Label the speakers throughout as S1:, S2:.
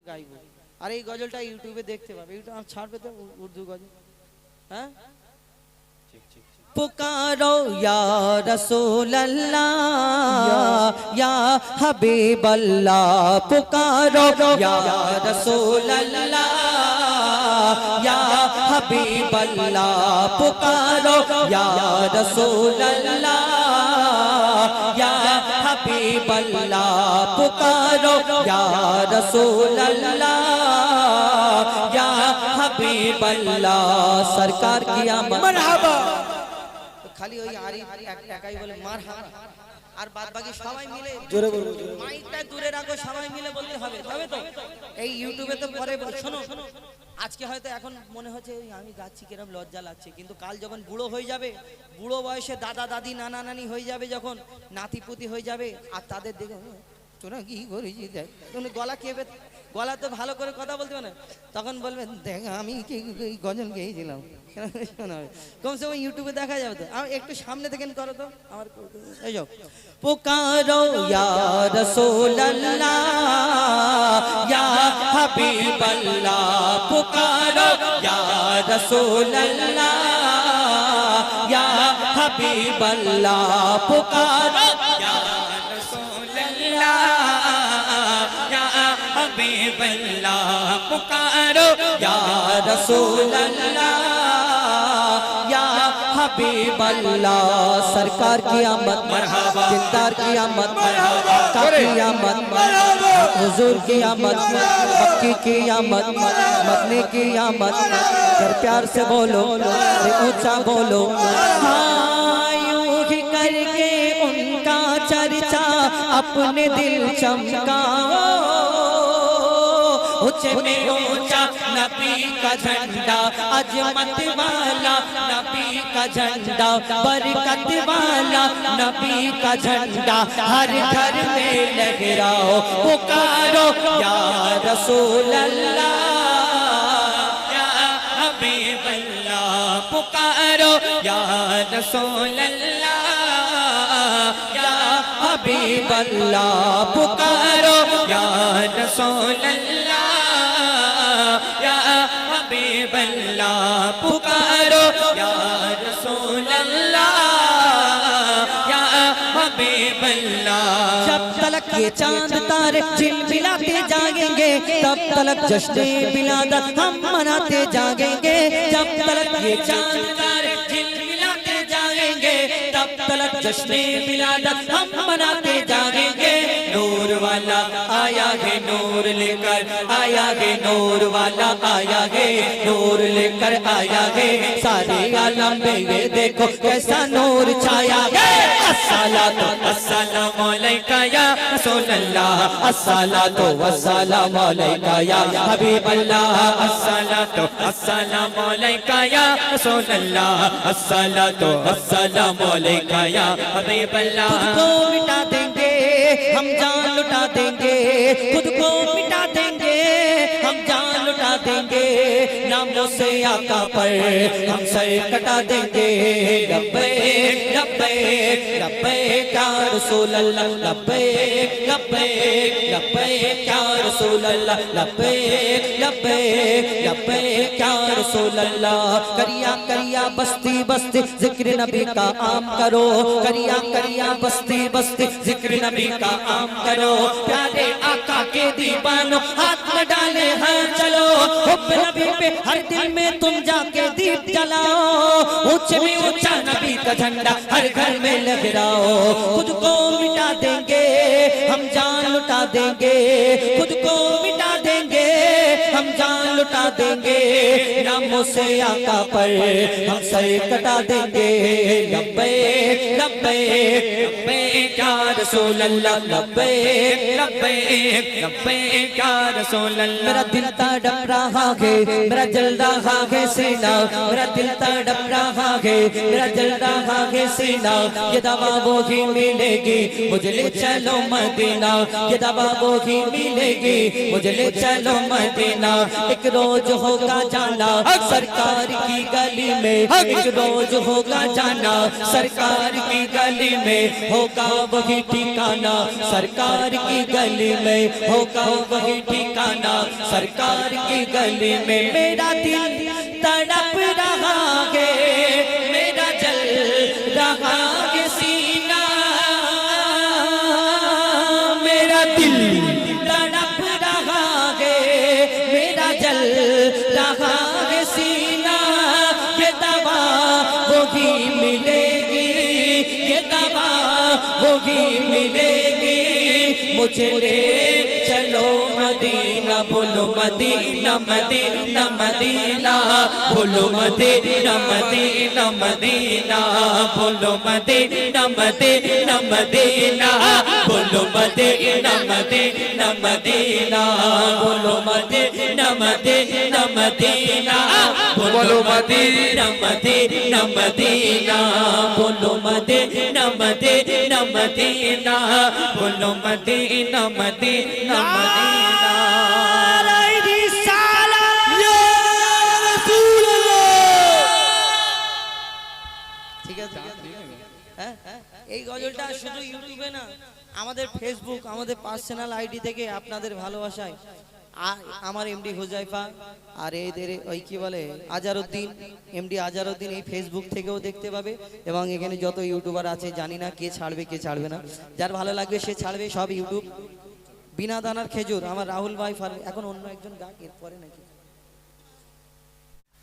S1: গাইবো আর এই গজলটা ইউটিউবে দেখতে পাবে, ইউটিউব আর ছাড়বে তো উর্দু গজল। হ্যাঁ, पुकारो या रसूल अल्लाह या हबीब अल्लाह, पुकारो या रसूल अल्लाह या हबीब अल्लाह, पुकारो या रसूल अल्लाह या हबीब अल्लाह, पुकारो या रसूल अल्लाह या हबीब अल्लाह। सरकार की आमद मरहबा, খালি ওই আরিফ একাই বলে মারহাবা, আর বাদ বাকি সবাই মিলে জোরে বলবো, মাইকটা দূরে রাখো, সবাই মিলে বলতে হবে, তবে তো এই ইউটিউবে তো পরে শোনো। আজকে হয়তো এখন মনে হচ্ছে আমি গাচ্ছি কিরম লজ্জা লাগছে, কিন্তু কাল যখন বুড়ো হয়ে যাবে, বুড়ো বয়সে দাদা দাদি নানা নানি হয়ে যাবে, যখন নাতিপুতি হয়ে যাবে, আর তাদের দেখে তোরা কি করেছিস দেখ, গলা কেবে, গলা তো ভালো করে কথা বলতে পারে, তখন বলবেন দেখ আমি কি গজল গেয়েছিলাম। কম সে কম ইউটিউবে দেখা যাবে তো। একটু সামনে থেকে করো তো আমার, এই যাও। পুকারো ইয়া রাসূলুল্লাহ ইয়া হাবিবাল্লাহ, পুকারো ইয়া রাসূলুল্লাহ ইয়া হাবিবাল্লাহ, পুকারো ইয়া রাসূলুল্লাহ ইয়া হাবিবাল্লাহ, পুকারো ইয়া রাসূলুল্লাহ या हबीब अल्लाह। सरकार की आमद मरहबा, दिलदार की आमद मरहबा, की आमद मरहबा, हुजूर की आमद, मक्की की आमद, मदनी की आमद। कर प्यार से बोलो, ऊंचा बोलो, हाँ यूं ही करके उनका चर्चा अपने दिल चमकाओ। ऊंचे में ऊंचा नबी का झंडा, अजमत वाला नबी का झंडा, बरकत वाला नबी का झंडा हर घर में लहराओ। पुकारो या रसूल अल्लाह या हबीब अल्लाह, पुकारो या रसूल अल्लाह या हबीब अल्लाह, पुकारो या रसूल अल्लाह या हबीब अल्लाह, पुकारो या रसूल अल्लाह या हबीब अल्लाह। जब तलक ये चांद तारे झिलमिलाते जागेंगे, तब तलक जश्न विलादत हम मनाते जागेंगे। जब तलक ये चांद तारे झिलमिलाते जागेंगे, तब तलक जश्न विलादत हम मनाते जागेंगे। नूर वाला आया है नूर लेकर, आया है नूर वाला आया है नूर लेकर आया है। सारे आलम में ये देखो कैसा नूर छाया है। अस्सलातु वस्सलामु अलैका या रसूल अल्लाह, अस्सलातु वस्सलामु अलैका या हबीब अल्लाह, अस्सलातु वस्सलामु अलैका या रसूल अल्लाह, अस्सलातु वस्सलामु अलैका या हबीब अल्लाह। खुद को मिटा देंगे हम जान लुटा देंगे, खुद को मिटा देंगे हम जान लुटा देंगे। नामों से आका पर हम सर कटा देंगे। लब्बैक लब्बैक लब्बैक या रसूल अल्लाह, लब्बैक लब्बैक लब्बैक या रसूल अल्लाह, लब्बैक लब्बैक लब्बैक या रसूल अल्लाह। करिया करिया बस्ती बस्ती जिक्र नबी का आम करो, करिया करिया बस्ती बस्ती जिक्र नबी का आम करो। प्यारे आका के दीवानो हाथ में डाले हैं चलो, हुब्ब नबी पे हर दिल में तुम जाके दीप जलाओ। ऊंचे में ऊंचा नबी का झंडा हर घर में लहराओ। खुद को मिटा देंगे हम जान लुटा देंगे, खुद को मिटा देंगे हम जान लुटा देंगे। नामों से आका पर हम सर कटा देंगे। लब्बैक लब्बैक लब्बैक या रसूल अल्लाह, लब्बैक लब्बैक लब्बैक या रसूल अल्लाह। मेरा दिल तड़प रहा है, मेरा जल रहा है सीना, मेरा दिल तड़प रहा है, मेरा जल रहा है सीना। ये दवा वो ही मिलेगी मुझे ले चलो मदीना, ये दवा वो ही मिलेगी मुझे ले चलो मदीना। एक रोज होगा जाना सरकार की गली में, एक रोज होगा जाना सरकार की गली में, होगा वही ठिकाना सरकार की गली में, होगा वही ठिकाना सरकार की गली में। मेरा दिल तड़प रहा है, मेरा जल रहा है सीना, मेरा दिल तड़प रहा है, मेरा जल रहा है सीना। ये दवा वही मिलेगी, ये दवा वही मिलेगी, मुझे ले चलो मदीना, बोलो मदीना मदीना मदीना, बोलो मदीना मदीना मदीना, बोलो मदीना मदीना मदीना, बोलो मदीना मदीना मदीना, बोलो मदीना मदीना मदीना, बोलो मदीना मदीना मदीना, बोलो मदीना मदीना मदीना, बोलो मदीना मदीना मदीना। ঠিক আছে, এই গজলটা শুধু ইউটিউবে না, আমাদের ফেসবুক, আমাদের পার্সোনাল আইডি থেকে আপনাদের ভালোবাসায় আমার এমডি হুজাইফা আর এদের ওই কি বলে আজারউদ্দিন, এমডি আজারউদ্দিন এই ফেসবুক থেকেও দেখতে পাবে। এবং এখানে যত ইউটিউবার আছে জানি না কে ছাড়বে কে ছাড়বে না, যার ভালো লাগবে সে ছাড়বে, সব ইউটিউব। বিনা দানার খেজুর আমার রাহুল ভাই এখন অন্য একজন গাক এরপরে নাকি।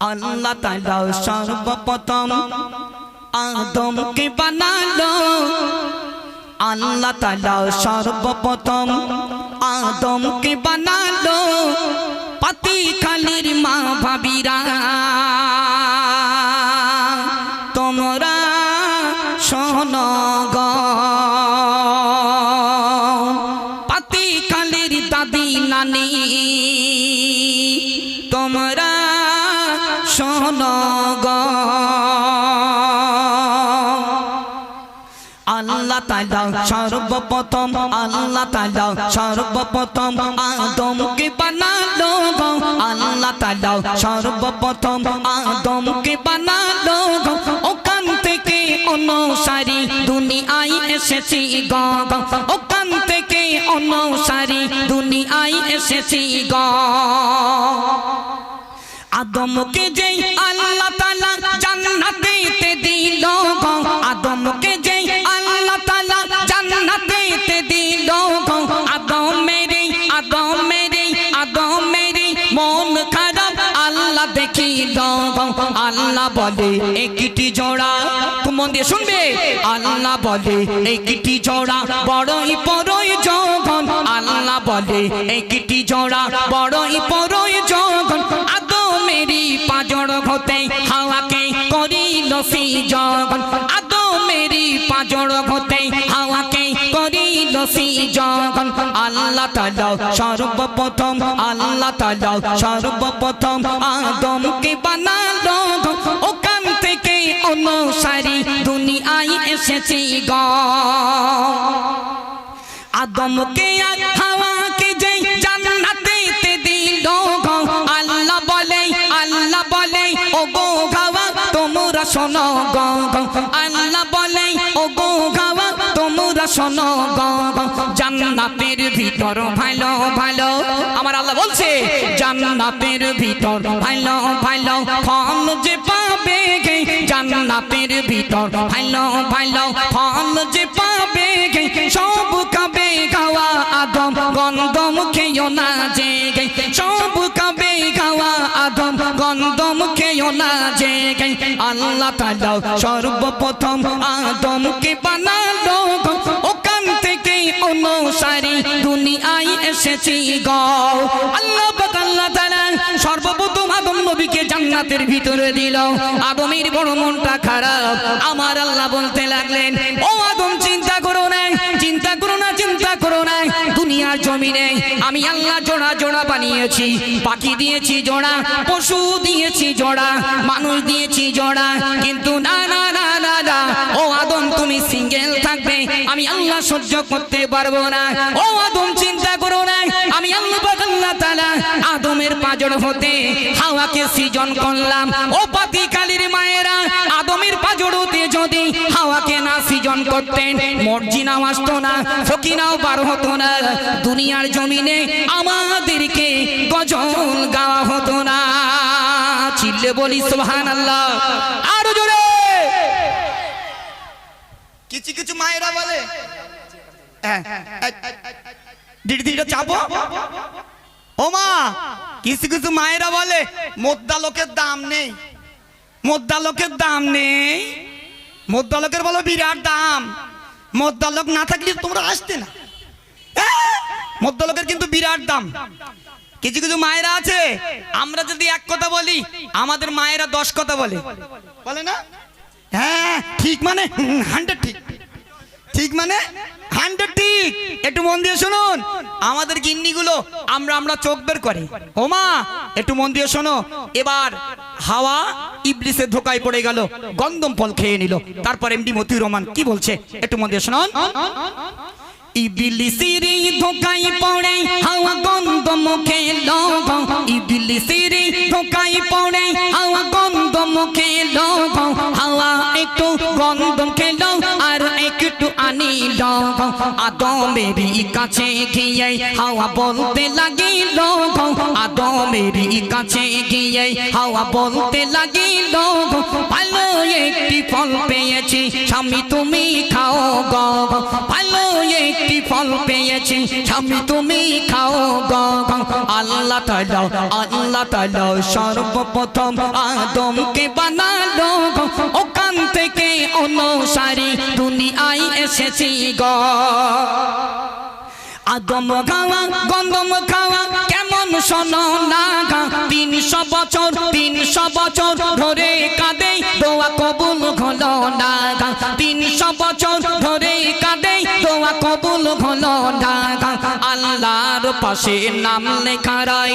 S2: আল্লাহ তাআলা সর্বপ্রথম আদমকে বানালো, আল্লাহ তাআলা সর্বপ্রথম আদমকে বানালো, পাতিখালির মা ভাবিরা তোমরা শোনো গো, পাতিখালির দাদি নানি তোমরা শোনো গো। আল্লাহ তাআলা সর্বপ্রথম, আল্লাহ তাআলা সর্বপ্রথম আদমকে বানালো গো, আল্লাহ তাআলা সর্বপ্রথম আদমকে বানালো গো, ওখান থেকে অনুসারী দুনিয়ায় এসেছি গো, ওখান থেকে অনুসারী দুনিয়ায় এসেছি গো। আদমকে যেই আল্লাহ তাআলা জান্নাতে দিল গো, আদমকে যেই আল্লাহ তাআলা জান্নাতে দিল গো, আদমের মন খারাপ আল্লাহ দেখিল গো। আল্লাহ বলে একটি জোড়া, তুমি মন দিয়ে শুনবে, আল্লাহ বলে একটি জোড়া বড়ই প্রয়োজন, আল্লাহ বলে একটি জোড়া বড়ই প্রয়োজন। আদমেরই পাঁজর হতে হাওয়াকে করিল সৃজন, আদমেরই পাঁজর হতে হাওয়াকে করিল সৃজন। আল্লাহ তাআলা সর্বপ্রথম, আল্লাহ তাআলা সর্বপ্রথম আদমকে বানালো, ওখান থেকে অনুসারী দুনিয়ায় এসেছি গো। আদমকে আর হাওয়াকে যে জান্নাতে দিল গো, আল্লাহ বলে ও গো হাওয়া তোমরা শোনো গো, আল্লাহ বলে ও গো হাওয়া তোমরা শোনো গো। জান্নাতের ভিতর ভালো ভালো, আমার আল্লাহ বলছে জান্নাতের ভিতর ভালো ভালো ফল যে পাবে, জান্নাতের ভিতর ভালো ভালো ফল যে পাবে, সব খাবে খাওয়া আদম গন্ধম খেও না যে, সব খাবে খাওয়া আদম গন্ধম খেও না যে। আল্লাহ তাআলা সর্বপ্রথম আদমকে বানালো, ওখান থেকে অনুসারী দুনিয়ায় এসেছি গো। আল্লাহ তাআলা সর্বপ্রথম আদম নবীকে জান্নাতের ভিতরে দিল। আদমের বড় মনটা খারাপ, আমার আল্লাহ বলতে লাগলেন ও আদম চিন্তা করো না, চিন্তা করো না, চিন্তা করো না, দুনিয়ার জমিনে আমি আল্লাহ জোড়া জোড়া বানিয়েছি, পাখি দিয়েছি জোড়া, পশু দিয়েছি জোড়া, মানুষ দিয়েছি জোড়া, কিন্তু না না না না না ও আদম তুমি সিঙ্গেল থাকবে, আমি আল্লাহ সহ্য করতে পারবো না। ও আদম চিন্তা করো না, আমি আল্লাহ তাআলা আদমের পাঁজর হতে হাওয়াকে সৃজন করলাম। ও পাতিকালীর মায়েরা, আদমের পাঁজর হতে যদি হাওয়াকে না সৃজন করতেন, মর্জিনাও আসতো না, সকিনাও বার হতো না, দুনিয়ার জমিনে আমাদেরকে গজল গাওয়া হতো না। চিল্লে বলি সুবহানাল্লাহ, আরো জোরে।
S3: কিছু কিছু মায়েরা বলে দিদিটা চাপো। ও মা, কিছু কিছু মায়েরা বলে মোদ্দা লোকের দাম নেই, মোদ্দা লোকের দাম নেই। মোদ্দা লোকের বলো বিরাট দাম, মোদ্দা লোক না থাকলে তোমরা আসতে না। মোদ্দা লোকের কিন্তু বিরাট দাম। কিছু কিছু মায়েরা আছে, আমরা যদি এক কথা বলি আমাদের মায়েরা 10 কথা বলে, বলে না? হ্যাঁ ঠিক মানে 100 ঠিক, ঠিক মানে 100 ঠিক। একটু মন দিয়ে শুনুন, আমাদের গিন্নিগুলো আমরা চোখ বের করে। ও মা একটু মন দিয়ে শোনো। এবার হাওয়া ইবলিসের ধোকায় পড়ে গেল, গন্ধম ফল খেয়ে নিল। তারপর এমডি মতিউর রহমান কি বলছে একটু মন দিয়ে শুনুন। ইবলিসের ধোকায় পড়ে হাওয়া গন্ধম খেলো, ইবলিসের ধোকায় পড়ে হাওয়া গন্ধম খেলো, হাওয়া একটু গন্ধম খেলো আর একটু আনিল। আদমের কাছে গিয়ে হাওয়া বলতে লাগিল, আদমের কাছে গিয়ে হাওয়া বলতে লাগিল, ভালো একটি ফল পেয়েছি স্বামী তুমি খাও গো, ভালো একটি ফল পেয়েছি স্বামী তুমি খাও গো। আল্লাহ তাআলা সর্বপ্রথম আদমকে বানালো, ওখান থেকে অনুসারী দুনিয়ায় এসেছি গো। আদম খাওয়া গন্ধম খাওয়া কেমন শোনো না, 300 বছর ধরে কাঁদে দোয়া কবুল হলো না, 300 বছর ধরে কাঁদে দোয়া কবুল হলো না। আল্লাহর পাশে নাম লেখা রয়,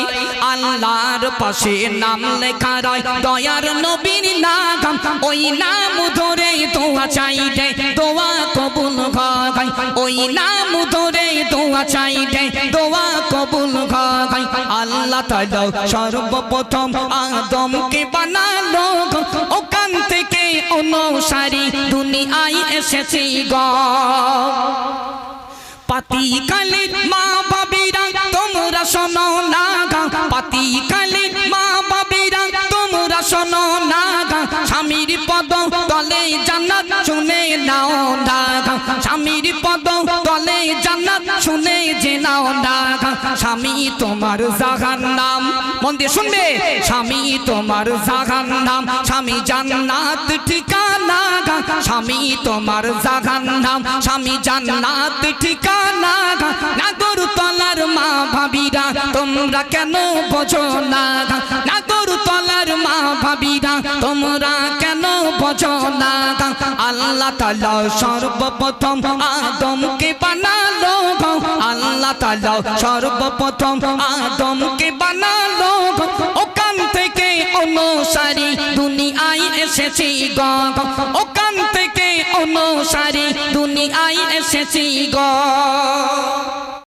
S3: আল্লাহর পাশে নাম লেখা রয় দয়ার নবীর নাম, ওই নাম ধরে দোয়া চাইলে দোয়া কবুল হয়, ওই নাম ধরে দোয়া চাইলে দোয়া কবুল হয়। আল্লাহ তাআলা সর্বপ্রথম আদমকে বানালো, ওখান থেকে অনুসারী দুনিয়ায় এসেছি গো। পাতিকালীর মা বাবিরা তোমরা শোনো না, পাতিকালীর মা বাবিরা তোমরা শোনো না, স্বামীর পদ তলে জান্নাত শুনে নাও না, স্বামীর পদ তলে জান্নাত শুনে যে নাও না। স্বামী তোমার জাহান্নাম, মন দিয়ে শুনবে, স্বামী তোমার জাহান্নাম, স্বামী জান্নাত ঠিকানা, স্বামী তোমার জাহান্নাম, স্বামী জান্নাত ঠিকানা। নাগরতলার মা ভাবিরা তোমরা কেন বোঝো না, নাগরতলার মা ভাবিরা তোমরা কেন বোঝো না। আল্লাহ তাআলা সর্বপ্রথম আদমকে বানালো, আল্লাহ তাআলা সর্বপ্রথম আদমকে বানালো, ওখান থেকে অনুসারী দুনিয়ায় এসেছি গো, ওখান থেকে অনুসারী দুনিয়ায় এসেছি গো।